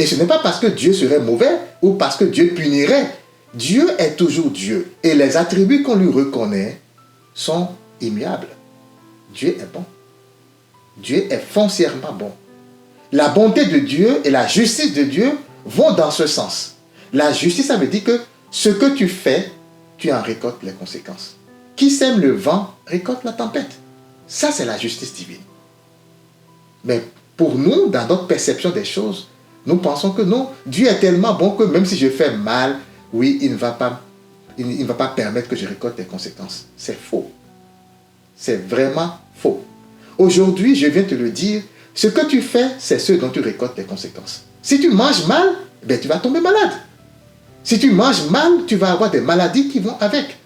Et ce n'est pas parce que Dieu serait mauvais ou parce que Dieu punirait. Dieu est toujours Dieu. Et les attributs qu'on lui reconnaît sont immuables. Dieu est bon. Dieu est foncièrement bon. La bonté de Dieu et la justice de Dieu vont dans ce sens. La justice, ça veut dire que ce que tu fais, tu en récoltes les conséquences. Qui sème le vent récolte la tempête. Ça, c'est la justice divine. Mais pour nous, dans notre perception des choses, nous pensons que non, Dieu est tellement bon que même si je fais mal, oui, il ne va pas permettre que je récolte les conséquences. C'est faux. C'est vraiment faux. Aujourd'hui, je viens te le dire, ce que tu fais, c'est ce dont tu récoltes les conséquences. Si tu manges mal, ben, tu vas tomber malade. Si tu manges mal, tu vas avoir des maladies qui vont avec.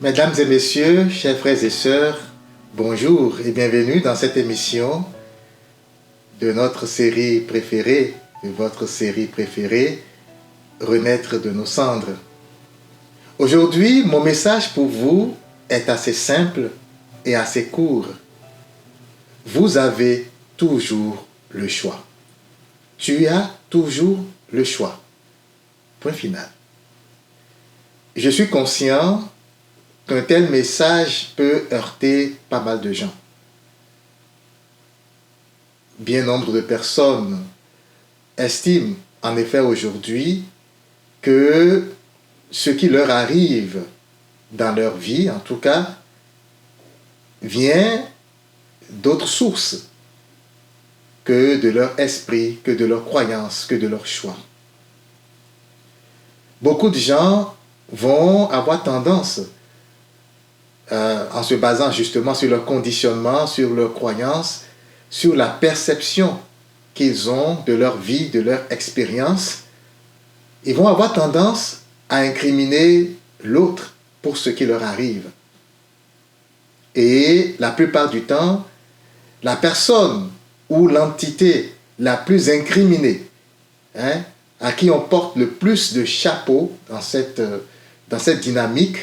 Mesdames et messieurs, chers frères et sœurs, bonjour et bienvenue dans cette émission de notre série préférée, de votre série préférée, Renaître de nos cendres. Aujourd'hui, mon message pour vous est assez simple et assez court. Vous avez toujours le choix. Tu as toujours le choix. Point final. Je suis conscient qu'un tel message peut heurter pas mal de gens. Bien nombre de personnes estiment en effet aujourd'hui que ce qui leur arrive dans leur vie, en tout cas, vient d'autres sources que de leur esprit, que de leur croyance, que de leur choix. Beaucoup de gens vont avoir tendance en se basant justement sur leur conditionnement, sur leurs croyances, sur la perception qu'ils ont de leur vie, de leur expérience, ils vont avoir tendance à incriminer l'autre pour ce qui leur arrive. Et la plupart du temps, la personne ou l'entité la plus incriminée, à qui on porte le plus de chapeaux dans cette dynamique,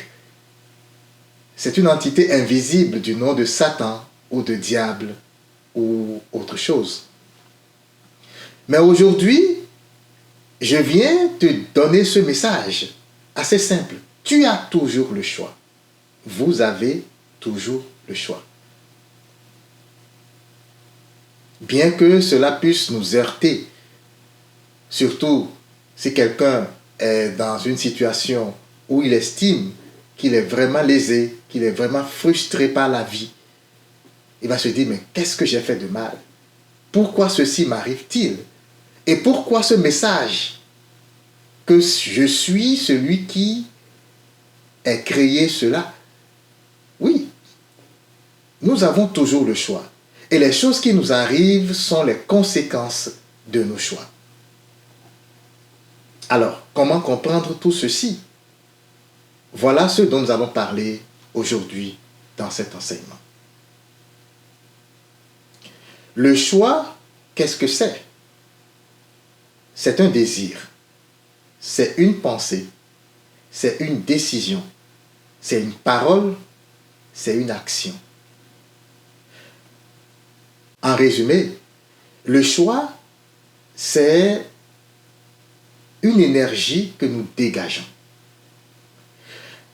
c'est une entité invisible du nom de Satan ou de diable ou autre chose. Mais aujourd'hui, je viens te donner ce message assez simple. Tu as toujours le choix. Vous avez toujours le choix. Bien que cela puisse nous heurter, surtout si quelqu'un est dans une situation où il estime qu'il est vraiment lésé, qu'il est vraiment frustré par la vie, il va se dire, mais qu'est-ce que j'ai fait de mal? Pourquoi ceci m'arrive-t-il? Et pourquoi ce message que je suis celui qui a créé cela? Oui, nous avons toujours le choix. Et les choses qui nous arrivent sont les conséquences de nos choix. Alors, comment comprendre tout ceci? Voilà ce dont nous allons parler aujourd'hui dans cet enseignement. Le choix, qu'est-ce que c'est? C'est un désir, c'est une pensée, c'est une décision, c'est une parole, c'est une action. En résumé, le choix, c'est une énergie que nous dégageons.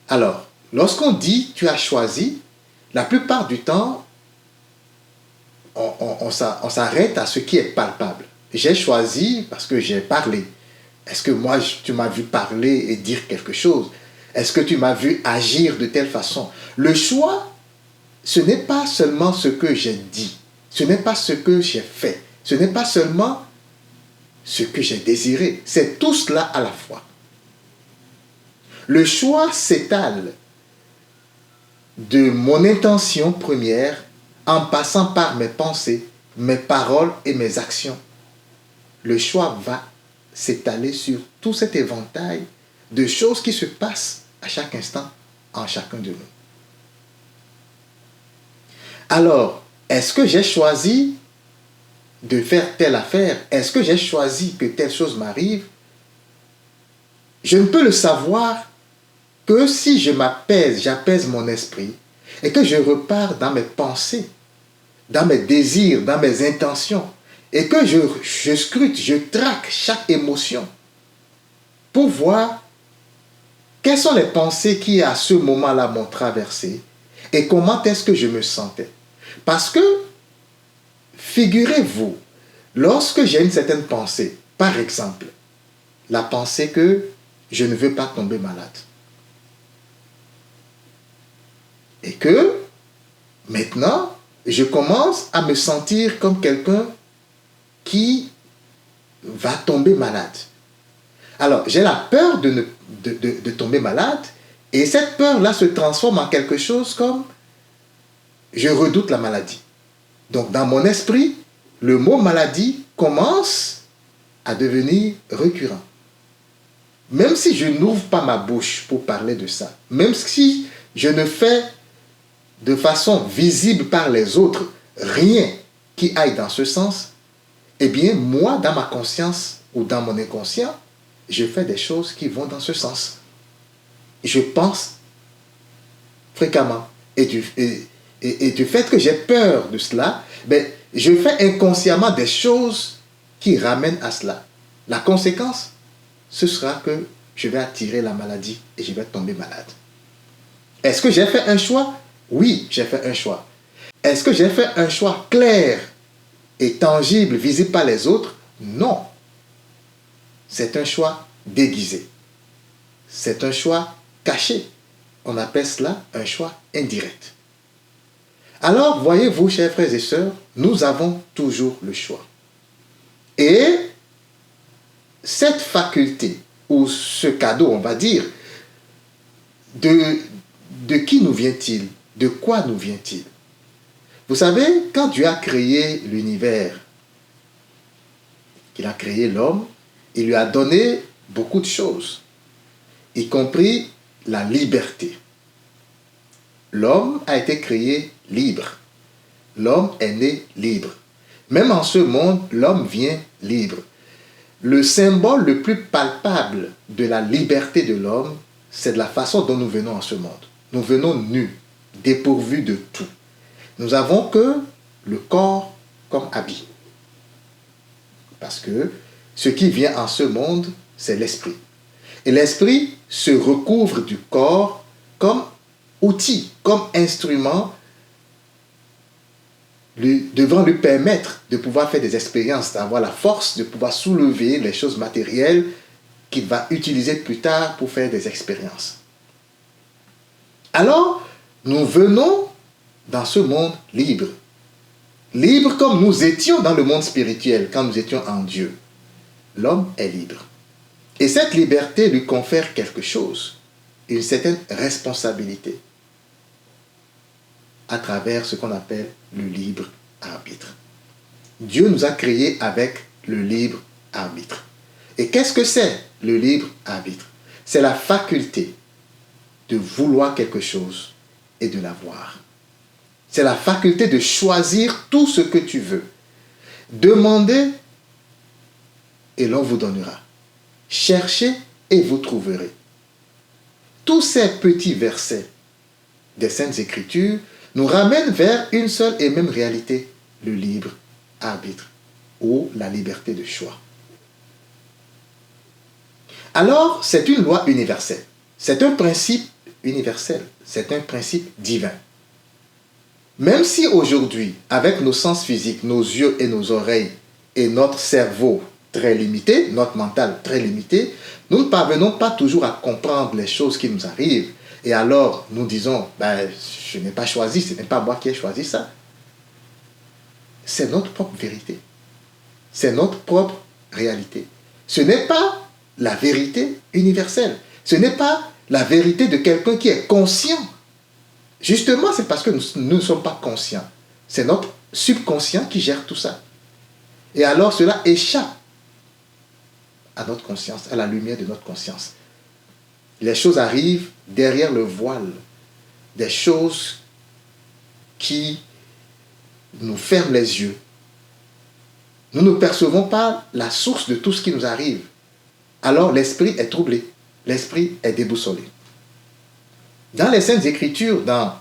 Alors, lorsqu'on dit tu as choisi, la plupart du temps, on s'arrête à ce qui est palpable. J'ai choisi parce que j'ai parlé. Est-ce que moi, tu m'as vu parler et dire quelque chose? Est-ce que tu m'as vu agir de telle façon? Le choix, ce n'est pas seulement ce que j'ai dit. Ce n'est pas ce que j'ai fait. Ce n'est pas seulement ce que j'ai désiré. C'est tout cela à la fois. Le choix s'étale de mon intention première en passant par mes pensées, mes paroles et mes actions. Le choix va s'étaler sur tout cet éventail de choses qui se passent à chaque instant en chacun de nous. Alors, est-ce que j'ai choisi de faire telle affaire? Est-ce que j'ai choisi que telle chose m'arrive? Je ne peux le savoir que si je m'apaise, j'apaise mon esprit et que je repars dans mes pensées, dans mes désirs, dans mes intentions et que je scrute, je traque chaque émotion pour voir quelles sont les pensées qui à ce moment-là m'ont traversé et comment est-ce que je me sentais. Parce que, figurez-vous, lorsque j'ai une certaine pensée, par exemple, la pensée que je ne veux pas tomber malade, et que maintenant, je commence à me sentir comme quelqu'un qui va tomber malade. Alors, j'ai la peur de tomber malade, et cette peur-là se transforme en quelque chose comme je redoute la maladie. Donc, dans mon esprit, le mot maladie commence à devenir récurrent. Même si je n'ouvre pas ma bouche pour parler de ça, même si je ne fais de façon visible par les autres rien qui aille dans ce sens, eh bien, moi, dans ma conscience ou dans mon inconscient, je fais des choses qui vont dans ce sens. Je pense fréquemment. Et du fait que j'ai peur de cela, ben, je fais inconsciemment des choses qui ramènent à cela. La conséquence, ce sera que je vais attirer la maladie et je vais tomber malade. Est-ce que j'ai fait un choix? Oui, j'ai fait un choix. Est-ce que j'ai fait un choix clair et tangible, visible par les autres? Non. C'est un choix déguisé. C'est un choix caché. On appelle cela un choix indirect. Alors, voyez-vous, chers frères et sœurs, nous avons toujours le choix. Et cette faculté, ou ce cadeau, on va dire, de qui nous vient-il? De quoi nous vient-il? Vous savez, quand Dieu a créé l'univers, qu'il a créé l'homme, il lui a donné beaucoup de choses, y compris la liberté. L'homme a été créé libre. L'homme est né libre. Même en ce monde, l'homme vient libre. Le symbole le plus palpable de la liberté de l'homme, c'est de la façon dont nous venons en ce monde. Nous venons nus, dépourvus de tout. Nous avons que le corps comme habit. Parce que ce qui vient en ce monde, c'est l'esprit. Et l'esprit se recouvre du corps comme outil, comme instrument devant lui permettre de pouvoir faire des expériences, d'avoir la force de pouvoir soulever les choses matérielles qu'il va utiliser plus tard pour faire des expériences. Alors, nous venons dans ce monde libre. Libre comme nous étions dans le monde spirituel, quand nous étions en Dieu. L'homme est libre. Et cette liberté lui confère quelque chose, une certaine responsabilité, à travers ce qu'on appelle le libre arbitre. Dieu nous a créés avec le libre arbitre. Et qu'est-ce que c'est le libre arbitre? C'est la faculté de vouloir quelque chose et de l'avoir. C'est la faculté de choisir tout ce que tu veux. Demandez et l'on vous donnera. Cherchez et vous trouverez. Tous ces petits versets des Saintes Écritures nous ramènent vers une seule et même réalité, le libre arbitre ou la liberté de choix. Alors, c'est une loi universelle. C'est un principe universel. C'est un principe divin. Même si aujourd'hui, avec nos sens physiques, nos yeux et nos oreilles et notre cerveau très limité, notre mental très limité, nous ne parvenons pas toujours à comprendre les choses qui nous arrivent. Et alors, nous disons, ben, je n'ai pas choisi, ce n'est pas moi qui ai choisi ça. C'est notre propre vérité. C'est notre propre réalité. Ce n'est pas la vérité universelle. Ce n'est pas la vérité de quelqu'un qui est conscient. Justement, c'est parce que nous ne sommes pas conscients. C'est notre subconscient qui gère tout ça. Et alors, cela échappe à notre conscience, à la lumière de notre conscience. Les choses arrivent derrière le voile, des choses qui nous ferme les yeux. Nous ne percevons pas la source de tout ce qui nous arrive. Alors l'esprit est troublé, l'esprit est déboussolé. Dans les Saintes Écritures, dans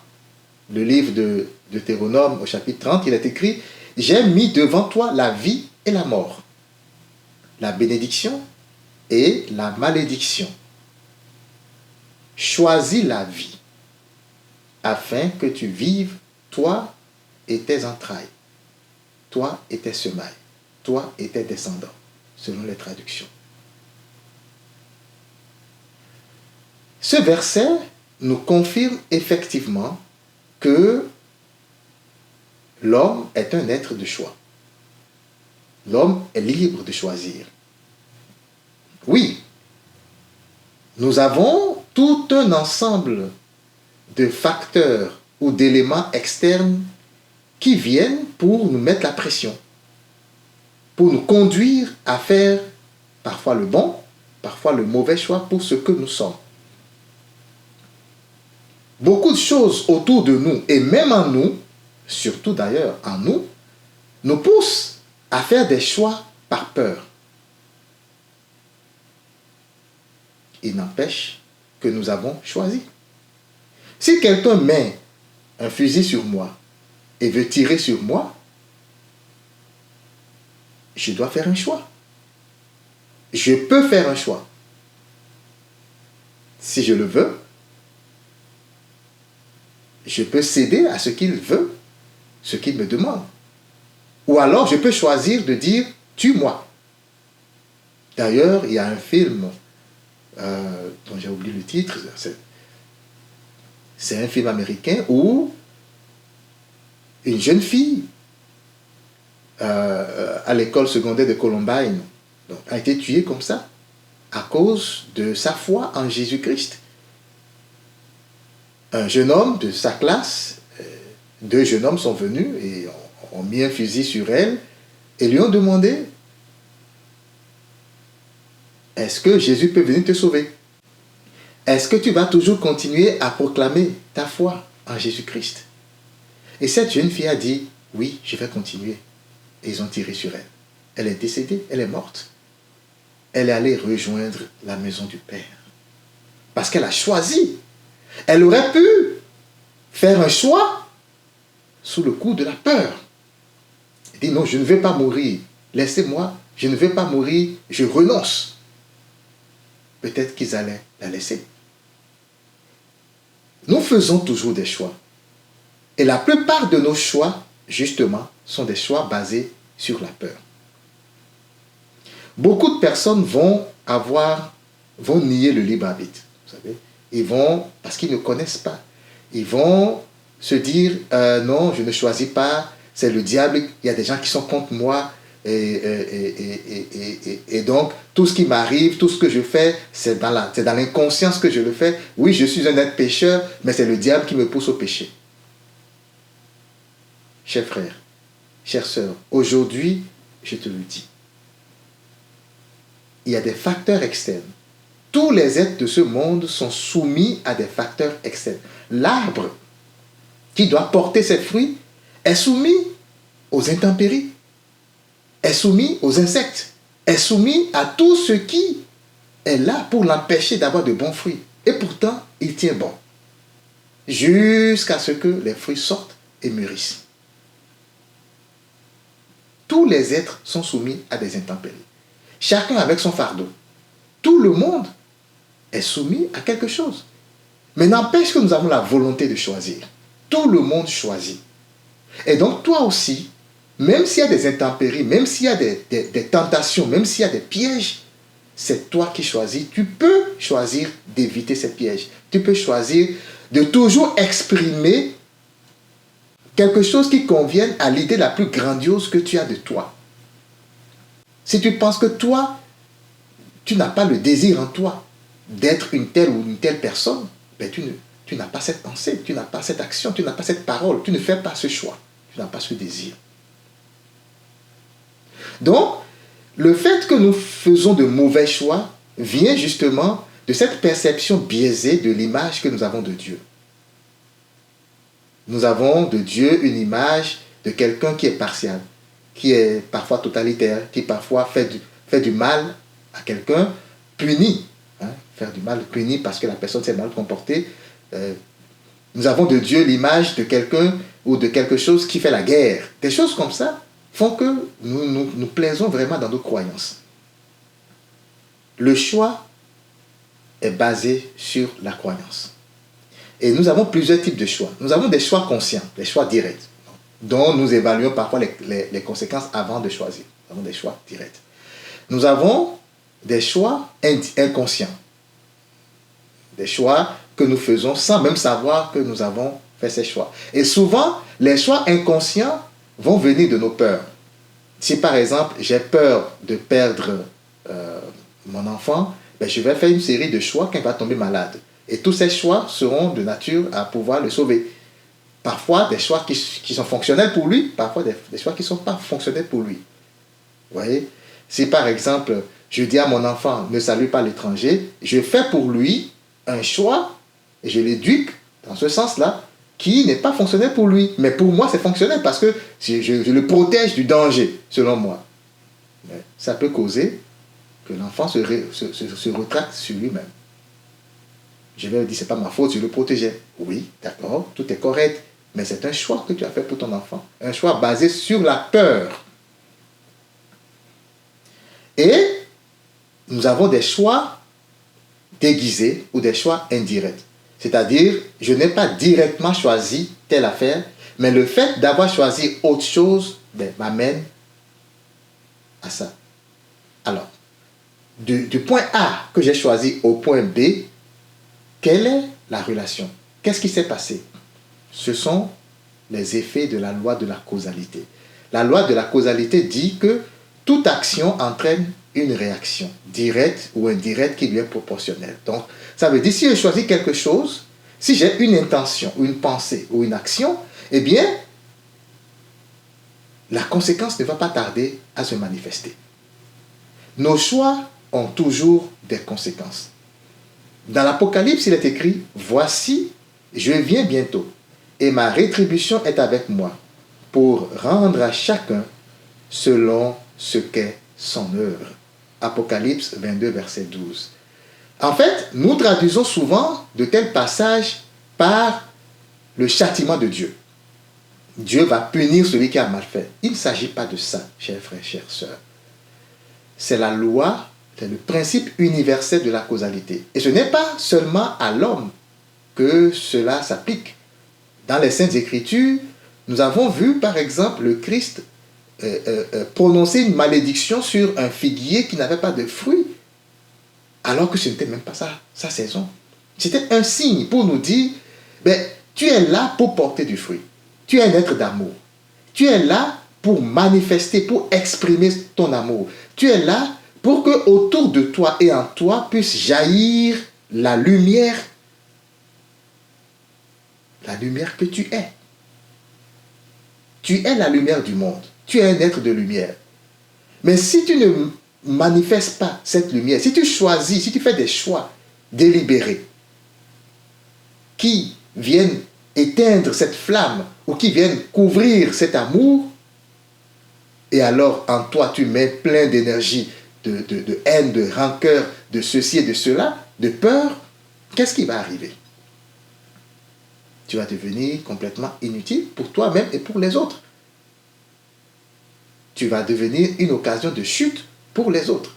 le livre de Deutéronome au chapitre 30, il est écrit « J'ai mis devant toi la vie et la mort, la bénédiction et la malédiction. Choisis la vie, afin que tu vives, toi et tes entrailles, toi et tes semailles, toi et tes descendants, selon les traductions. » Ce verset nous confirme effectivement que l'homme est un être de choix. L'homme est libre de choisir. Oui, nous avons tout un ensemble de facteurs ou d'éléments externes qui viennent pour nous mettre la pression, pour nous conduire à faire parfois le bon, parfois le mauvais choix pour ce que nous sommes. Beaucoup de choses autour de nous, et même en nous, surtout d'ailleurs en nous, nous poussent à faire des choix par peur. Il n'empêche que nous avons choisi. Si quelqu'un met un fusil sur moi et veut tirer sur moi, je dois faire un choix. Je peux faire un choix. Si je le veux, je peux céder à ce qu'il veut, ce qu'il me demande. Ou alors, je peux choisir de dire « tue-moi ». D'ailleurs, il y a un film dont j'ai oublié le titre. C'est un film américain où une jeune fille à l'école secondaire de Columbine a été tuée comme ça à cause de sa foi en Jésus-Christ. Un jeune homme de sa classe, deux jeunes hommes sont venus et ont mis un fusil sur elle et lui ont demandé « Est-ce que Jésus peut venir te sauver? Est-ce que tu vas toujours continuer à proclamer ta foi en Jésus-Christ » Et cette jeune fille a dit « Oui, je vais continuer. » Et ils ont tiré sur elle. Elle est décédée, elle est morte. Elle est allée rejoindre la maison du Père. Parce qu'elle a choisi. Elle aurait pu faire un choix sous le coup de la peur. Elle dit non, je ne vais pas mourir. Laissez-moi, je ne vais pas mourir, je renonce. Peut-être qu'ils allaient la laisser. Nous faisons toujours des choix. Et la plupart de nos choix, justement, sont des choix basés sur la peur. Beaucoup de personnes vont nier le libre arbitre. Vous savez, ils vont, parce qu'ils ne connaissent pas, ils vont se dire non, je ne choisis pas, c'est le diable, il y a des gens qui sont contre moi, et donc tout ce qui m'arrive, tout ce que je fais, c'est dans l'inconscience que je le fais. Oui, je suis un être pécheur, mais c'est le diable qui me pousse au péché. Chers frères, chères sœurs, aujourd'hui, je te le dis, il y a des facteurs externes. Tous les êtres de ce monde sont soumis à des facteurs externes. L'arbre qui doit porter ses fruits est soumis aux intempéries, est soumis aux insectes, est soumis à tout ce qui est là pour l'empêcher d'avoir de bons fruits. Et pourtant, il tient bon. Jusqu'à ce que les fruits sortent et mûrissent. Tous les êtres sont soumis à des intempéries. Chacun avec son fardeau. Tout le monde est soumis à quelque chose. Mais n'empêche que nous avons la volonté de choisir. Tout le monde choisit. Et donc toi aussi, même s'il y a des intempéries, même s'il y a des tentations, même s'il y a des pièges, c'est toi qui choisis. Tu peux choisir d'éviter ces pièges. Tu peux choisir de toujours exprimer quelque chose qui convienne à l'idée la plus grandiose que tu as de toi. Si tu penses que toi, tu n'as pas le désir en toi d'être une telle ou une telle personne, ben tu n'as pas cette pensée, tu n'as pas cette action, tu n'as pas cette parole, tu ne fais pas ce choix, tu n'as pas ce désir. Donc, le fait que nous faisons de mauvais choix vient justement de cette perception biaisée de l'image que nous avons de Dieu. Nous avons de Dieu une image de quelqu'un qui est partial, qui est parfois totalitaire, qui parfois fait du mal à quelqu'un, puni. Hein, faire du mal, puni parce que la personne s'est mal comportée. Nous avons de Dieu l'image de quelqu'un ou de quelque chose qui fait la guerre. Des choses comme ça font que nous plaisons vraiment dans nos croyances. Le choix est basé sur la croyance. Et nous avons plusieurs types de choix. Nous avons des choix conscients, des choix directs, dont nous évaluons parfois les conséquences avant de choisir. Nous avons des choix directs. Nous avons des choix inconscients. Des choix que nous faisons sans même savoir que nous avons fait ces choix. Et souvent, les choix inconscients vont venir de nos peurs. Si par exemple, j'ai peur de perdre mon enfant, ben, je vais faire une série de choix quand il va tomber malade. Et tous ces choix seront de nature à pouvoir le sauver. Parfois, des choix qui sont fonctionnels pour lui, parfois des choix qui ne sont pas fonctionnels pour lui. Vous voyez? Si par exemple, je dis à mon enfant, ne salue pas l'étranger, je fais pour lui un choix, et je l'éduque dans ce sens-là, qui n'est pas fonctionnel pour lui. Mais pour moi, c'est fonctionnel parce que je le protège du danger, selon moi. Mais ça peut causer que l'enfant se retracte sur lui-même. Je vais lui dire, c'est pas ma faute, je le protégeais. Oui, d'accord, tout est correct, mais c'est un choix que tu as fait pour ton enfant. Un choix basé sur la peur. Et nous avons des choix déguisés ou des choix indirects. C'est-à-dire, je n'ai pas directement choisi telle affaire, mais le fait d'avoir choisi autre chose m'amène à ça. Alors, du point A que j'ai choisi au point B, quelle est la relation? Qu'est-ce qui s'est passé? Ce sont les effets de la loi de la causalité. La loi de la causalité dit que toute action entraîne une réaction, directe ou indirecte, qui lui est proportionnelle. Donc, ça veut dire, si je choisis quelque chose, si j'ai une intention, ou une pensée, ou une action, eh bien, la conséquence ne va pas tarder à se manifester. Nos choix ont toujours des conséquences. Dans l'Apocalypse, il est écrit, « Voici, je viens bientôt, et ma rétribution est avec moi, pour rendre à chacun selon ce qu'est son œuvre. » Apocalypse 22, verset 12. En fait, nous traduisons souvent de tels passages par le châtiment de Dieu. Dieu va punir celui qui a mal fait. Il ne s'agit pas de ça, chers frères, chères sœurs. C'est la loi, c'est le principe universel de la causalité. Et ce n'est pas seulement à l'homme que cela s'applique. Dans les Saintes Écritures, nous avons vu par exemple le Christ prononcer une malédiction sur un figuier qui n'avait pas de fruits, alors que ce n'était même pas sa saison. C'était un signe pour nous dire, tu es là pour porter du fruit. Tu es un être d'amour. Tu es là pour manifester, pour exprimer ton amour. Tu es là pour que autour de toi et en toi puisse jaillir la lumière que tu es. Tu es la lumière du monde. Tu es un être de lumière. Mais si tu ne manifestes pas cette lumière, si tu choisis, si tu fais des choix délibérés qui viennent éteindre cette flamme ou qui viennent couvrir cet amour, et alors en toi tu mets plein d'énergie, de haine, de rancœur, de ceci et de cela, de peur, qu'est-ce qui va arriver? Tu vas devenir complètement inutile pour toi-même et pour les autres. Tu vas devenir une occasion de chute pour les autres.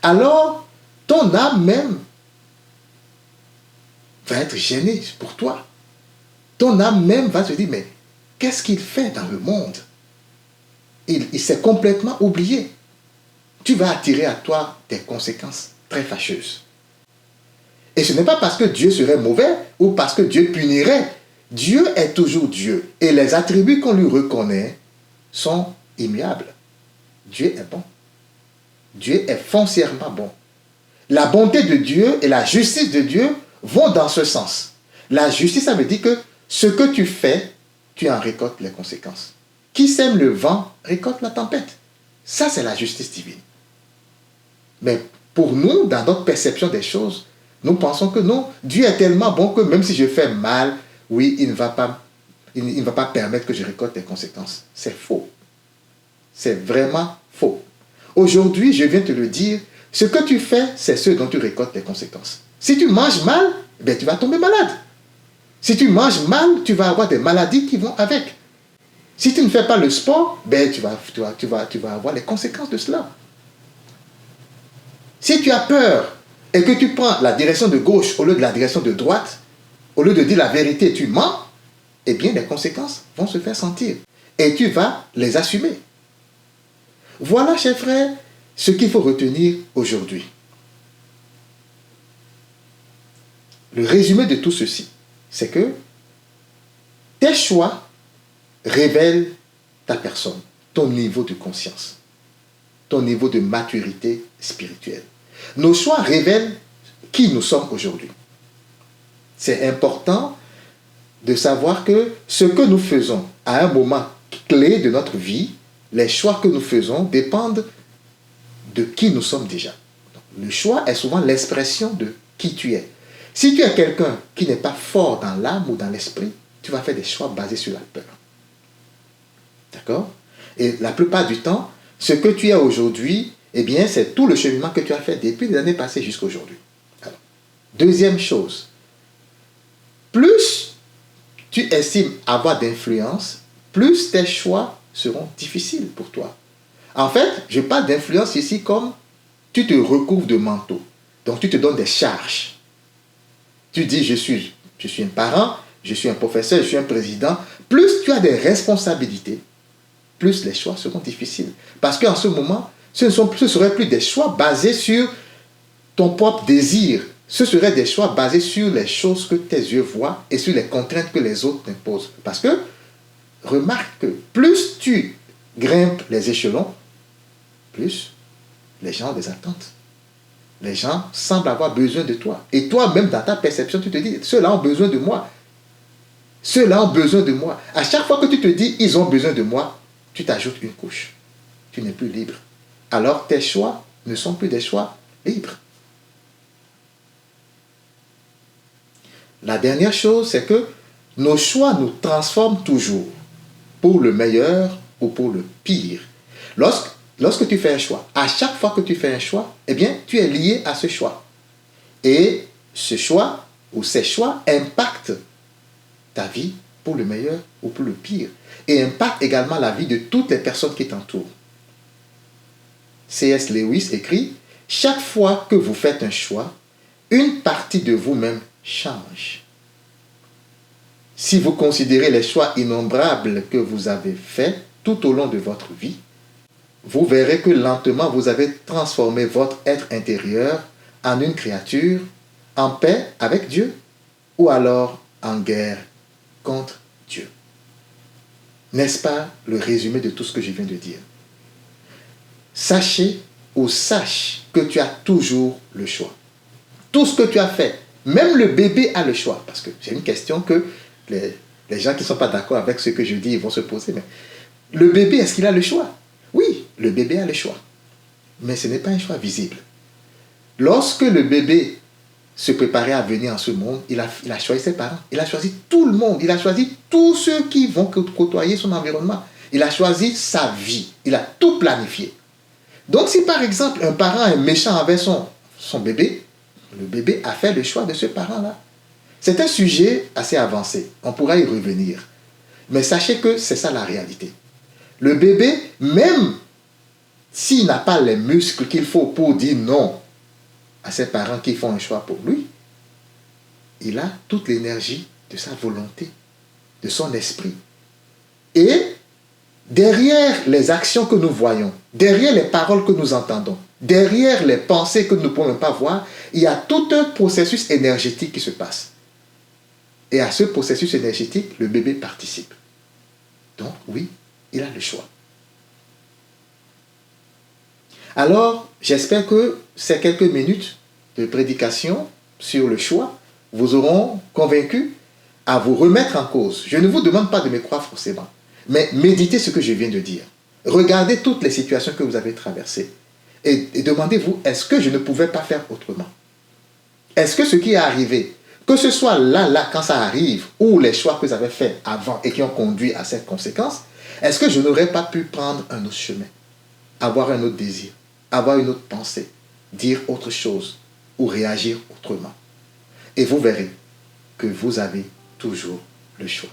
Alors, ton âme même va être gênée pour toi. Ton âme même va se dire, mais qu'est-ce qu'il fait dans le monde? Il s'est complètement oublié. Tu vas attirer à toi des conséquences très fâcheuses. Et ce n'est pas parce que Dieu serait mauvais ou parce que Dieu punirait. Dieu est toujours Dieu. Et les attributs qu'on lui reconnaît sont immuables. Dieu est bon. Dieu est foncièrement bon. La bonté de Dieu et la justice de Dieu vont dans ce sens. La justice, ça veut dire que ce que tu fais, tu en récoltes les conséquences. Qui sème le vent récolte la tempête. Ça, c'est la justice divine. Mais pour nous, dans notre perception des choses, nous pensons que non, Dieu est tellement bon que même si je fais mal, oui, il ne va pas il ne va pas permettre que je récolte les conséquences. C'est faux. C'est vraiment faux. Aujourd'hui, je viens te le dire, ce que tu fais, c'est ce dont tu récoltes les conséquences. Si tu manges mal, ben, tu vas tomber malade. Si tu manges mal, tu vas avoir des maladies qui vont avec. Si tu ne fais pas le sport, ben, tu vas avoir les conséquences de cela. Si tu as peur et que tu prends la direction de gauche au lieu de la direction de droite, au lieu de dire la vérité, tu mens, eh bien, les conséquences vont se faire sentir. Et tu vas les assumer. Voilà, chers frères, ce qu'il faut retenir aujourd'hui. Le résumé de tout ceci, c'est que tes choix révèlent ta personne, ton niveau de conscience, ton niveau de maturité spirituelle. Nos choix révèlent qui nous sommes aujourd'hui. C'est important de savoir que ce que nous faisons à un moment clé de notre vie, les choix que nous faisons dépendent de qui nous sommes déjà. Donc, le choix est souvent l'expression de qui tu es. Si tu es quelqu'un qui n'est pas fort dans l'âme ou dans l'esprit, tu vas faire des choix basés sur la peur. D'accord? Et la plupart du temps, ce que tu es aujourd'hui, eh bien, c'est tout le cheminement que tu as fait depuis les années passées jusqu'à aujourd'hui. Alors, deuxième chose, plus tu estimes avoir d'influence, plus tes choix seront difficiles pour toi. En fait, je parle d'influence ici comme tu te recouvres de manteau. Donc, tu te donnes des charges. Tu dis, je suis un parent, je suis un professeur, je suis un président. Plus tu as des responsabilités, plus les choix seront difficiles. Parce qu'en ce moment, ce ne seraient plus des choix basés sur ton propre désir. Ce seraient des choix basés sur les choses que tes yeux voient et sur les contraintes que les autres imposent. Parce que, remarque que plus tu grimpes les échelons, plus les gens ont des attentes. Les gens semblent avoir besoin de toi. Et toi-même, dans ta perception, tu te dis, ceux-là ont besoin de moi. Ceux-là ont besoin de moi. À chaque fois que tu te dis, ils ont besoin de moi, tu t'ajoutes une couche. Tu n'es plus libre. Alors, tes choix ne sont plus des choix libres. La dernière chose, c'est que nos choix nous transforment toujours, pour le meilleur ou pour le pire. Lorsque tu fais un choix, à chaque fois que tu fais un choix, eh bien, tu es lié à ce choix. Et ce choix ou ces choix impactent ta vie pour le meilleur ou pour le pire. Et impactent également la vie de toutes les personnes qui t'entourent. C.S. Lewis écrit, « Chaque fois que vous faites un choix, une partie de vous-même change. Si vous considérez les choix innombrables que vous avez faits tout au long de votre vie, vous verrez que lentement vous avez transformé votre être intérieur en une créature en paix avec Dieu ou alors en guerre contre Dieu. » N'est-ce pas le résumé de tout ce que je viens de dire? Sachez ou sache que tu as toujours le choix. Tout ce que tu as fait, même le bébé a le choix. Parce que c'est une question que les gens qui ne sont pas d'accord avec ce que je dis, ils vont se poser. Mais le bébé, est-ce qu'il a le choix? Oui, le bébé a le choix. Mais ce n'est pas un choix visible. Lorsque le bébé se préparait à venir en ce monde, il a choisi ses parents. Il a choisi tout le monde. Il a choisi tous ceux qui vont côtoyer son environnement. Il a choisi sa vie. Il a tout planifié. Donc si par exemple un parent est méchant avec son bébé, le bébé a fait le choix de ce parent-là. C'est un sujet assez avancé. On pourra y revenir. Mais sachez que c'est ça la réalité. Le bébé, même s'il n'a pas les muscles qu'il faut pour dire non à ses parents qui font un choix pour lui, il a toute l'énergie de sa volonté, de son esprit. Et derrière les actions que nous voyons, derrière les paroles que nous entendons, derrière les pensées que nous ne pouvons même pas voir, il y a tout un processus énergétique qui se passe. Et à ce processus énergétique, le bébé participe. Donc oui, il a le choix. Alors, j'espère que ces quelques minutes de prédication sur le choix vous auront convaincu à vous remettre en cause. Je ne vous demande pas de me croire forcément, mais méditez ce que je viens de dire. Regardez toutes les situations que vous avez traversées et demandez-vous, est-ce que je ne pouvais pas faire autrement? Est-ce que ce qui est arrivé Que ce soit là, quand ça arrive, ou les choix que vous avez faits avant et qui ont conduit à cette conséquence, est-ce que je n'aurais pas pu prendre un autre chemin, avoir un autre désir, avoir une autre pensée, dire autre chose ou réagir autrement? Et vous verrez que vous avez toujours le choix.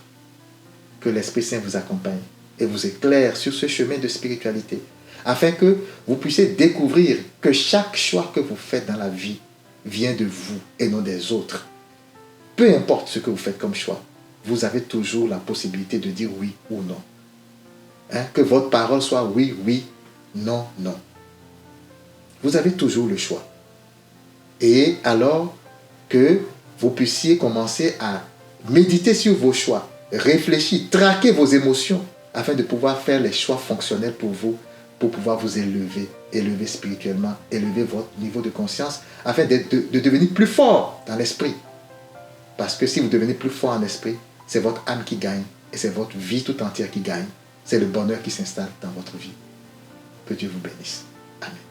Que l'Esprit Saint vous accompagne et vous éclaire sur ce chemin de spiritualité, afin que vous puissiez découvrir que chaque choix que vous faites dans la vie vient de vous et non des autres. Peu importe ce que vous faites comme choix, vous avez toujours la possibilité de dire oui ou non. Que votre parole soit oui, oui, non, non. Vous avez toujours le choix. Et alors que vous puissiez commencer à méditer sur vos choix, réfléchir, traquer vos émotions, afin de pouvoir faire les choix fonctionnels pour vous, pour pouvoir vous élever spirituellement, élever votre niveau de conscience, afin de devenir plus fort dans l'esprit. Parce que si vous devenez plus fort en esprit, c'est votre âme qui gagne et c'est votre vie tout entière qui gagne. C'est le bonheur qui s'installe dans votre vie. Que Dieu vous bénisse. Amen.